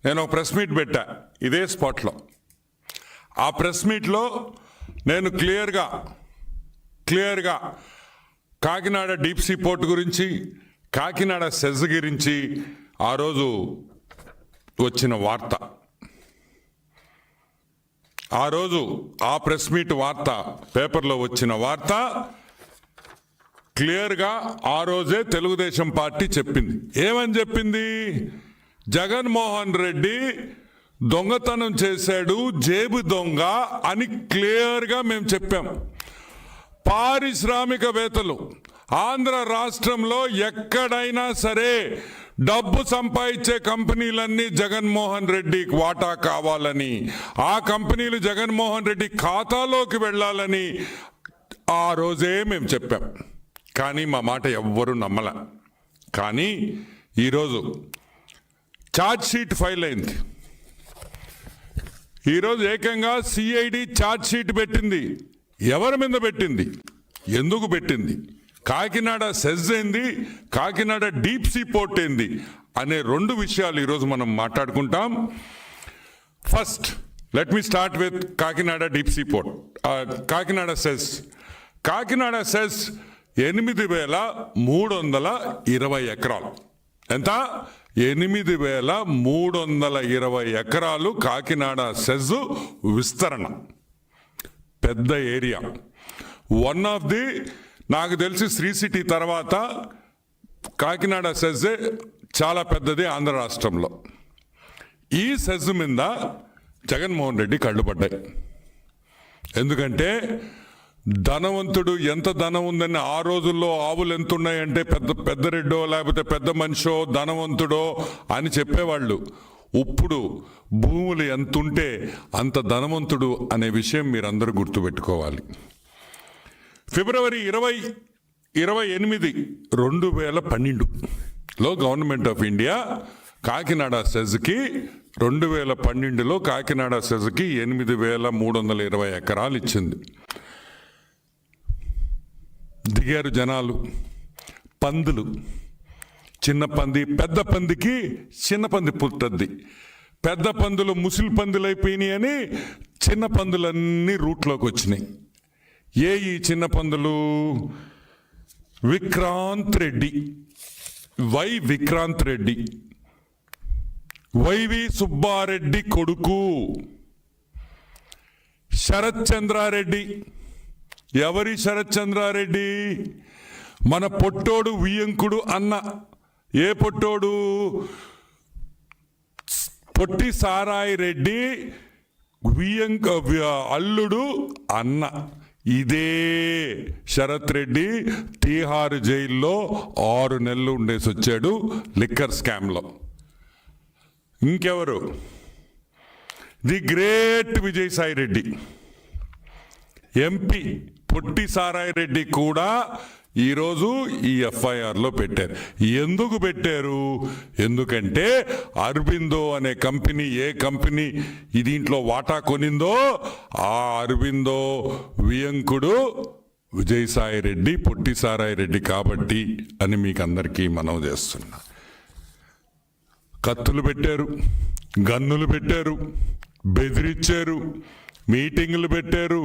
నేను ఒక press meet పెట్టా ఇదే స్పాట్లో. ఆ ప్రెస్ మీట్లో నేను క్లియర్గా కాకినాడ డీప్ సీ పోర్ట్ గురించి, కాకినాడ సెజ్ గురించి ఆ రోజు వచ్చిన వార్త, ఆ రోజు ఆ ప్రెస్ మీట్ వార్త, పేపర్లో వచ్చిన వార్త క్లియర్గా ఆ రోజే తెలుగుదేశం పార్టీ చెప్పింది. ఏమని చెప్పింది? జగన్మోహన్ రెడ్డి దొంగతనం చేశాడు, జేబు దొంగ అని క్లియర్గా మేము చెప్పాం. పారిశ్రామికవేత్తలు ఆంధ్ర రాష్ట్రంలో ఎక్కడైనా సరే డబ్బు సంపాదించే కంపెనీలన్నీ జగన్మోహన్ రెడ్డికి వాటా కావాలని, ఆ కంపెనీలు జగన్మోహన్ రెడ్డి ఖాతాలోకి వెళ్ళాలని ఆ రోజే మేము చెప్పాం. కానీ మా మాట ఎవ్వరూ నమ్మల. కానీ ఈరోజు ఛార్జ్ షీట్ ఫైల్ అయింది. ఈరోజు ఏకంగా సిఐడి ఛార్జ్ షీట్ పెట్టింది. ఎవరి మీద పెట్టింది? ఎందుకు పెట్టింది? కాకినాడ సెజ్ ఏంది, కాకినాడ డీప్ సీ పోర్ట్ ఏంది అనే రెండు విషయాలు ఈరోజు మనం మాట్లాడుకుంటాం. First let me start with Kakinada deep sea port. Kakinada SEZ. Kakinada SEZ 8,320 ఎకరాలు. ఎంత? 8,320 ఎకరాలు కాకినాడ సెజ్ విస్తరణ. పెద్ద ఏరియా. వన్ ఆఫ్ ది, నాకు తెలిసి శ్రీ సిటీ తర్వాత కాకినాడ సెజ్ చాలా పెద్దది ఆంధ్ర రాష్ట్రంలో. ఈ సెజ్ మీద జగన్మోహన్ రెడ్డి కళ్ళు పడ్డాయి. ఎందుకంటే ధనవంతుడు, ఎంత ధనం ఉందని ఆ రోజుల్లో ఆవులు ఎంత ఉన్నాయంటే పెద్ద రెడ్డో లేకపోతే పెద్ద మనిషో ధనవంతుడో అని చెప్పేవాళ్ళు. ఇప్పుడు భూములు ఎంతుంటే అంత ధనవంతుడు అనే విషయం మీరందరూ గుర్తుపెట్టుకోవాలి. ఫిబ్రవరి 28, 2012లో గవర్నమెంట్ ఆఫ్ ఇండియా కాకినాడ సెజ్కి 2012లో కాకినాడ సెజ్కి 8,320 ఎకరాలు ఇచ్చింది. దిగారు జనాలు. పందులు, చిన్న పంది, పెద్ద పందికి చిన్న పంది పుట్టద్ది. పెద్ద పందులు ముసిలి పందులు అయిపోయినాయి అని చిన్న పందులన్నీ రూట్లోకి వచ్చినాయి. ఈ చిన్న పందులు? విక్రాంత్ రెడ్డి, విక్రాంత్ రెడ్డి, వైవి సుబ్బారెడ్డి కొడుకు శరత్ చంద్రారెడ్డి. ఎవరి శరత్ చంద్రారెడ్డి? మన పొట్టోడు వియంకుడు అన్న. ఏ పొట్టోడు? పొట్టి సారాయి రెడ్డి అల్లుడు అన్న. ఇదే శరత్ రెడ్డి తీహార్ జైల్లో 6 నెలలు ఉండేసి వచ్చాడు లిక్కర్ స్కామ్లో. ఇంకెవరు? The great Vijayasai Reddy, MP. పొట్టి సారాయి రెడ్డి కూడా ఈరోజు ఈ ఎఫ్ఐఆర్లో పెట్టారు. ఎందుకు పెట్టారు? ఎందుకంటే అరబిందో అనే కంపెనీ, ఏ కంపెనీ దీంట్లో వాటా కొనిందో ఆ అరబిందో వియంకుడు విజయసాయి రెడ్డి, పొట్టి సారాయి రెడ్డి కాబట్టి అని మీకు అందరికీ మనవి చేస్తున్నా. కత్తులు పెట్టారు, గన్నులు పెట్టారు, బెదిరించారు, మీటింగులు పెట్టారు.